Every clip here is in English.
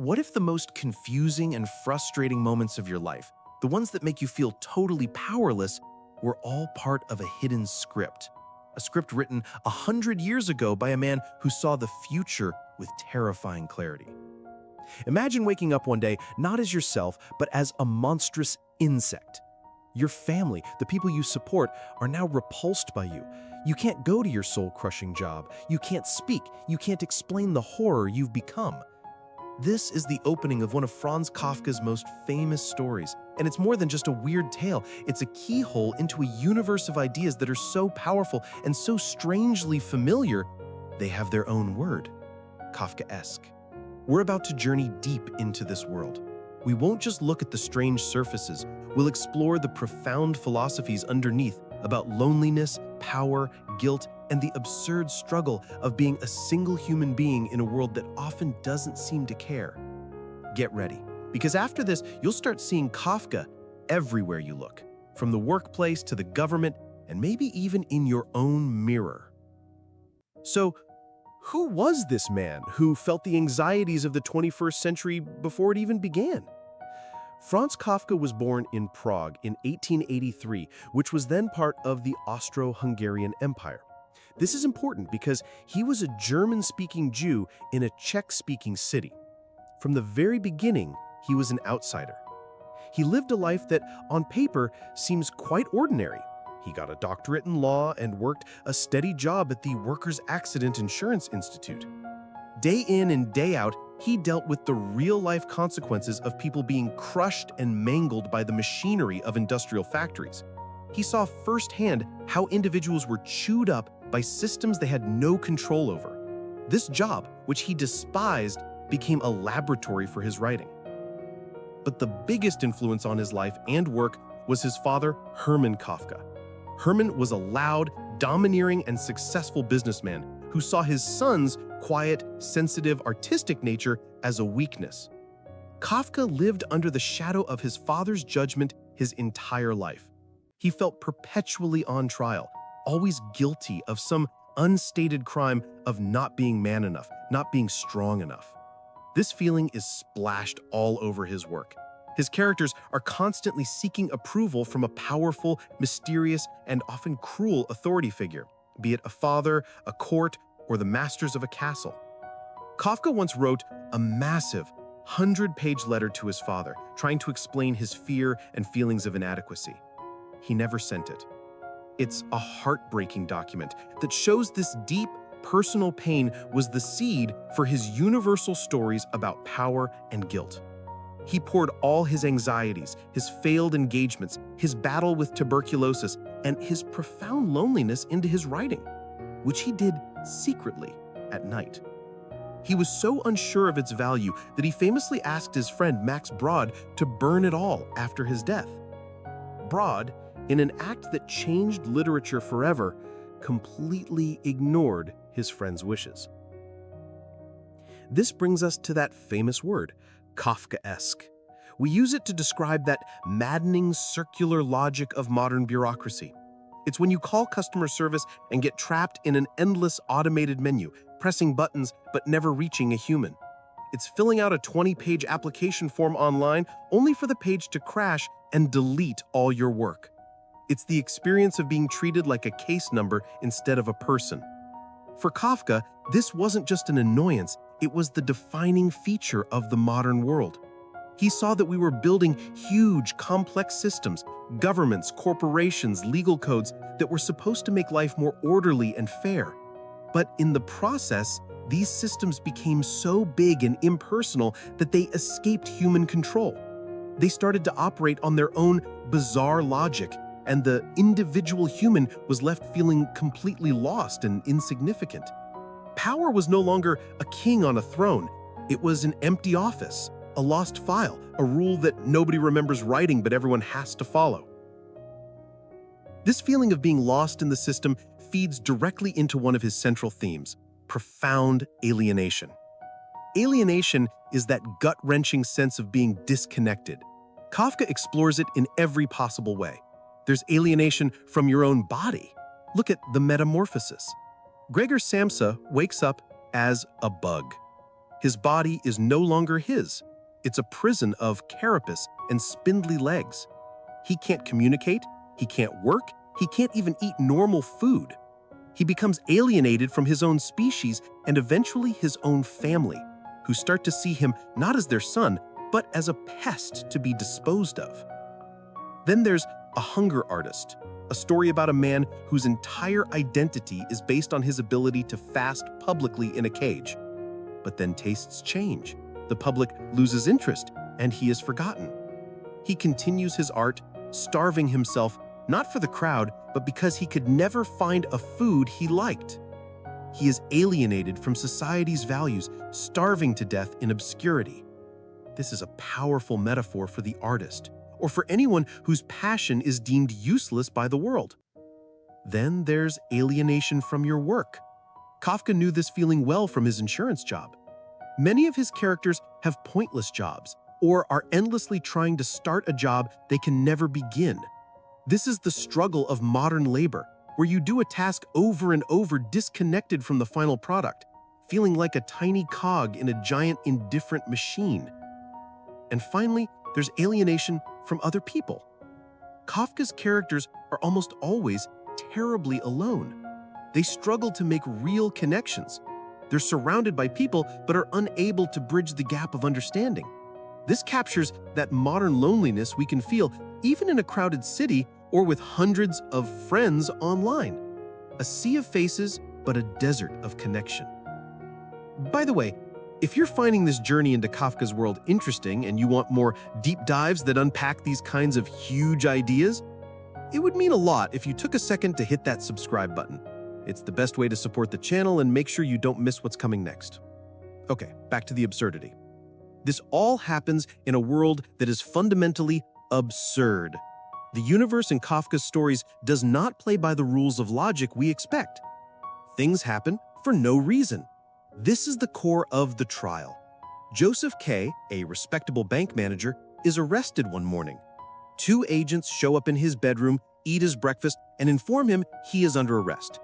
What if the most confusing and frustrating moments of your life, the ones that make you feel totally powerless, were all part of a hidden script? A script written 100 years ago by a man who saw the future with terrifying clarity. Imagine waking up one day not as yourself, but as a monstrous insect. Your family, the people you support, are now repulsed by you. You can't go to your soul-crushing job. You can't speak. You can't explain the horror you've become. This is the opening of one of Franz Kafka's most famous stories, and it's more than just a weird tale. It's a keyhole into a universe of ideas that are so powerful and so strangely familiar, they have their own word: Kafkaesque. We're about to journey deep into this world. We won't just look at the strange surfaces, we'll explore the profound philosophies underneath about loneliness, power, guilt, and the absurd struggle of being a single human being in a world that often doesn't seem to care. Get ready, because after this, you'll start seeing Kafka everywhere you look, from the workplace to the government, and maybe even in your own mirror. So, who was this man who felt the anxieties of the 21st century before it even began? Franz Kafka was born in Prague in 1883, which was then part of the Austro-Hungarian Empire. This is important because he was a German-speaking Jew in a Czech-speaking city. From the very beginning, he was an outsider. He lived a life that, on paper, seems quite ordinary. He got a doctorate in law and worked a steady job at the Workers' Accident Insurance Institute. Day in and day out, he dealt with the real-life consequences of people being crushed and mangled by the machinery of industrial factories. He saw firsthand how individuals were chewed up by systems they had no control over. This job, which he despised, became a laboratory for his writing. But the biggest influence on his life and work was his father, Hermann Kafka. Hermann was a loud, domineering, and successful businessman who saw his son's quiet, sensitive, artistic nature as a weakness. Kafka lived under the shadow of his father's judgment his entire life. He felt perpetually on trial, always guilty of some unstated crime of not being man enough, not being strong enough. This feeling is splashed all over his work. His characters are constantly seeking approval from a powerful, mysterious, and often cruel authority figure, be it a father, a court, or the masters of a castle. Kafka once wrote a massive 100-page letter to his father, trying to explain his fear and feelings of inadequacy. He never sent it. It's a heartbreaking document that shows this deep, personal pain was the seed for his universal stories about power and guilt. He poured all his anxieties, his failed engagements, his battle with tuberculosis, and his profound loneliness into his writing, which he did secretly at night. He was so unsure of its value that he famously asked his friend Max Brod to burn it all after his death. Brod, in an act that changed literature forever, completely ignored his friend's wishes. This brings us to that famous word, Kafkaesque. We use it to describe that maddening circular logic of modern bureaucracy. It's when you call customer service and get trapped in an endless automated menu, pressing buttons but never reaching a human. It's filling out a 20-page application form online only for the page to crash and delete all your work. It's the experience of being treated like a case number instead of a person. For Kafka, this wasn't just an annoyance, it was the defining feature of the modern world. He saw that we were building huge, complex systems, governments, corporations, legal codes that were supposed to make life more orderly and fair. But in the process, these systems became so big and impersonal that they escaped human control. They started to operate on their own bizarre logic, and the individual human was left feeling completely lost and insignificant. Power was no longer a king on a throne. It was an empty office, a lost file, a rule that nobody remembers writing but everyone has to follow. This feeling of being lost in the system feeds directly into one of his central themes: profound alienation. Alienation is that gut-wrenching sense of being disconnected. Kafka explores it in every possible way. There's alienation from your own body. Look at The Metamorphosis. Gregor Samsa wakes up as a bug. His body is no longer his. It's a prison of carapace and spindly legs. He can't communicate, he can't work, he can't even eat normal food. He becomes alienated from his own species and eventually his own family, who start to see him not as their son, but as a pest to be disposed of. Then there's A Hunger Artist, a story about a man whose entire identity is based on his ability to fast publicly in a cage. But then tastes change, the public loses interest, and he is forgotten. He continues his art, starving himself not for the crowd, but because he could never find a food he liked. He is alienated from society's values, starving to death in obscurity. This is a powerful metaphor for the artist, or for anyone whose passion is deemed useless by the world. Then there's alienation from your work. Kafka knew this feeling well from his insurance job. Many of his characters have pointless jobs, or are endlessly trying to start a job they can never begin. This is the struggle of modern labor, where you do a task over and over disconnected from the final product, feeling like a tiny cog in a giant indifferent machine. And finally, there's alienation from other people. Kafka's characters are almost always terribly alone. They struggle to make real connections. They're surrounded by people but are unable to bridge the gap of understanding. This captures that modern loneliness we can feel even in a crowded city or with hundreds of friends online. A sea of faces, but a desert of connection. By the way, if you're finding this journey into Kafka's world interesting and you want more deep dives that unpack these kinds of huge ideas, it would mean a lot if you took a second to hit that subscribe button. It's the best way to support the channel and make sure you don't miss what's coming next. Okay, back to the absurdity. This all happens in a world that is fundamentally absurd. The universe in Kafka's stories does not play by the rules of logic we expect. Things happen for no reason. This is the core of the trial. Joseph K., a respectable bank manager, is arrested one morning. Two agents show up in his bedroom, eat his breakfast, and inform him he is under arrest.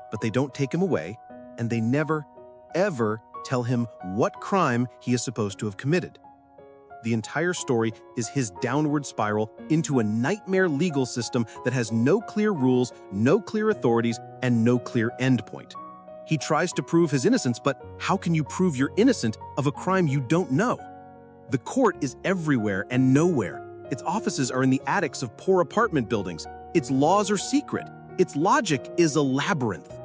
But they don't take him away, and they never, ever tell him what crime he is supposed to have committed. The entire story is his downward spiral into a nightmare legal system that has no clear rules, no clear authorities, and no clear endpoint. He tries to prove his innocence, but how can you prove you're innocent of a crime you don't know? The court is everywhere and nowhere. Its offices are in the attics of poor apartment buildings. Its laws are secret. Its logic is a labyrinth.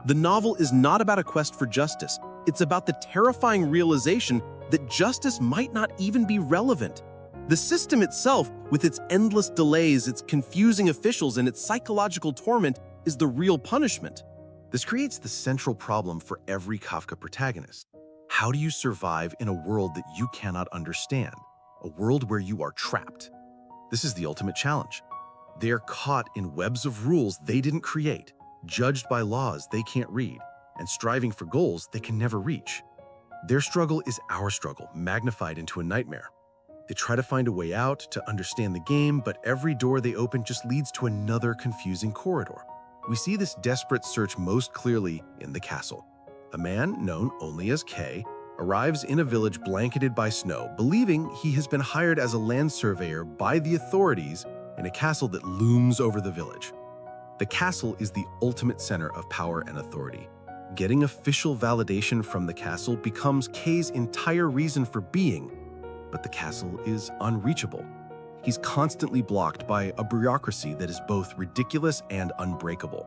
The novel is not about a quest for justice. It's about the terrifying realization that justice might not even be relevant. The system itself, with its endless delays, its confusing officials, and its psychological torment, is the real punishment. This creates the central problem for every Kafka protagonist. How do you survive in a world that you cannot understand? A world where you are trapped. This is the ultimate challenge. They are caught in webs of rules they didn't create, judged by laws they can't read, and striving for goals they can never reach. Their struggle is our struggle, magnified into a nightmare. They try to find a way out, to understand the game, but every door they open just leads to another confusing corridor. We see this desperate search most clearly in the castle. A man, known only as K, arrives in a village blanketed by snow, believing he has been hired as a land surveyor by the authorities in a castle that looms over the village. The castle is the ultimate center of power and authority. Getting official validation from the castle becomes K's entire reason for being, but the castle is unreachable. He's constantly blocked by a bureaucracy that is both ridiculous and unbreakable.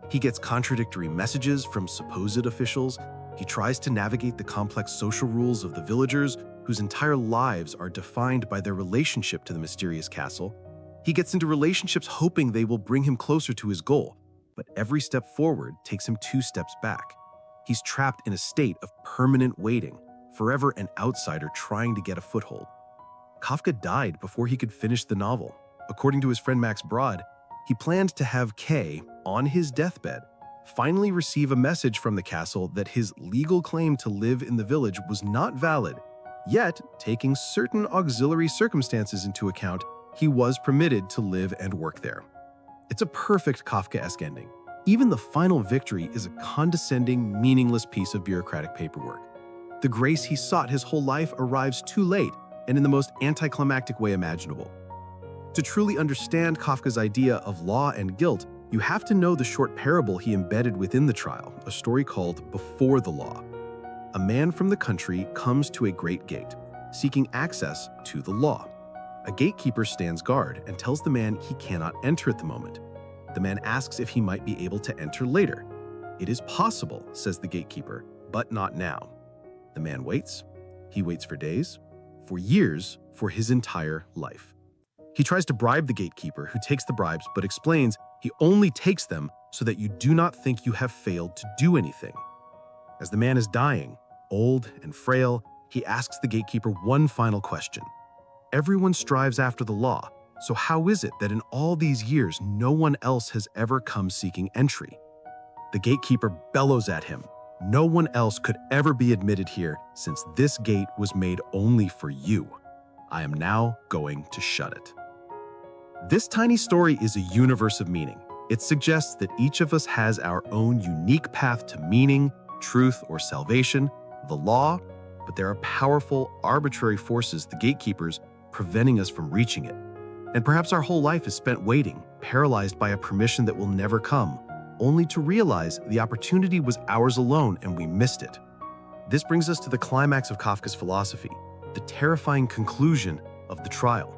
He gets contradictory messages from supposed officials. He tries to navigate the complex social rules of the villagers, whose entire lives are defined by their relationship to the mysterious castle. He gets into relationships hoping they will bring him closer to his goal, but every step forward takes him 2 steps back. He's trapped in a state of permanent waiting, forever an outsider trying to get a foothold. Kafka died before he could finish the novel. According to his friend Max Brod, he planned to have K, on his deathbed, finally receive a message from the castle that his legal claim to live in the village was not valid, yet, taking certain auxiliary circumstances into account, he was permitted to live and work there. It's a perfect Kafkaesque ending. Even the final victory is a condescending, meaningless piece of bureaucratic paperwork. The grace he sought his whole life arrives too late and in the most anticlimactic way imaginable. To truly understand Kafka's idea of law and guilt, you have to know the short parable he embedded within the trial, a story called Before the Law. A man from the country comes to a great gate, seeking access to the law. A gatekeeper stands guard and tells the man he cannot enter at the moment. The man asks if he might be able to enter later. "It is possible," says the gatekeeper, "but not now." The man waits. He waits for days, for years, for his entire life. He tries to bribe the gatekeeper, who takes the bribes but explains he only takes them so that you do not think you have failed to do anything. As the man is dying, old and frail, he asks the gatekeeper one final question. Everyone strives after the law, so how is it that in all these years no one else has ever come seeking entry? The gatekeeper bellows at him. No one else could ever be admitted here since this gate was made only for you. I am now going to shut it. This tiny story is a universe of meaning. It suggests that each of us has our own unique path to meaning, truth, or salvation, the law, but there are powerful, arbitrary forces, the gatekeepers, preventing us from reaching it. And perhaps our whole life is spent waiting, paralyzed by a permission that will never come, only to realize the opportunity was ours alone and we missed it. This brings us to the climax of Kafka's philosophy, the terrifying conclusion of the trial.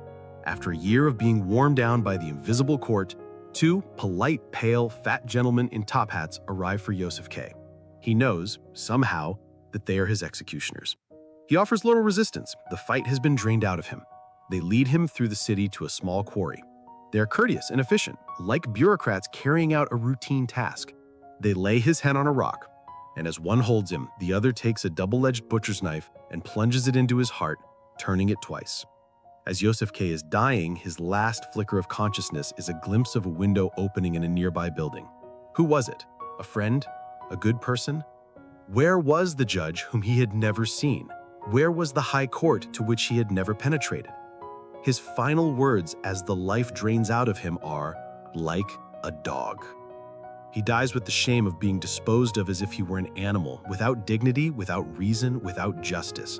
After a year of being worn down by the invisible court, two polite, pale, fat gentlemen in top hats arrive for Joseph K. He knows, somehow, that they are his executioners. He offers little resistance. The fight has been drained out of him. They lead him through the city to a small quarry. They are courteous and efficient, like bureaucrats carrying out a routine task. They lay his head on a rock, and as one holds him, the other takes a double-edged butcher's knife and plunges it into his heart, turning it twice. As Joseph K. is dying, his last flicker of consciousness is a glimpse of a window opening in a nearby building. Who was it? A friend? A good person? Where was the judge whom he had never seen? Where was the high court to which he had never penetrated? His final words as the life drains out of him are, "like a dog." He dies with the shame of being disposed of as if he were an animal, without dignity, without reason, without justice.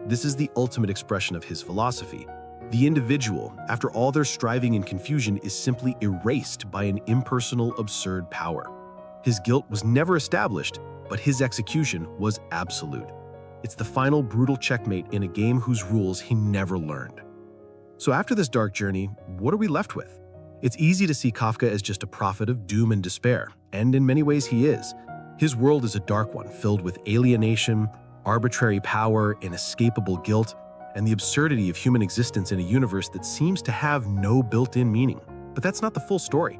This is the ultimate expression of his philosophy. The individual, after all their striving and confusion, is simply erased by an impersonal, absurd power. His guilt was never established, but his execution was absolute. It's the final brutal checkmate in a game whose rules he never learned. So after this dark journey, what are we left with? It's easy to see Kafka as just a prophet of doom and despair, and in many ways he is. His world is a dark one, filled with alienation, arbitrary power, inescapable guilt, and the absurdity of human existence in a universe that seems to have no built-in meaning. But that's not the full story.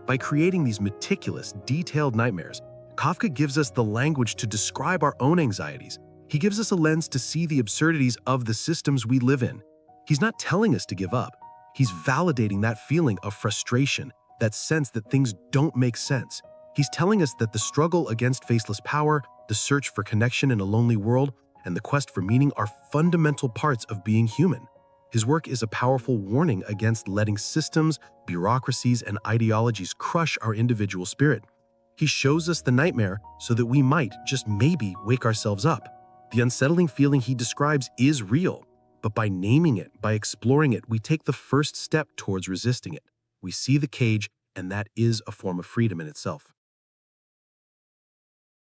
By creating these meticulous, detailed nightmares, Kafka gives us the language to describe our own anxieties. He gives us a lens to see the absurdities of the systems we live in. He's not telling us to give up. He's validating that feeling of frustration, that sense that things don't make sense. He's telling us that the struggle against faceless power, the search for connection in a lonely world, and the quest for meaning are fundamental parts of being human. His work is a powerful warning against letting systems, bureaucracies, and ideologies crush our individual spirit. He shows us the nightmare so that we might, just maybe, wake ourselves up. The unsettling feeling he describes is real, but by naming it, by exploring it, we take the first step towards resisting it. We see the cage, and that is a form of freedom in itself.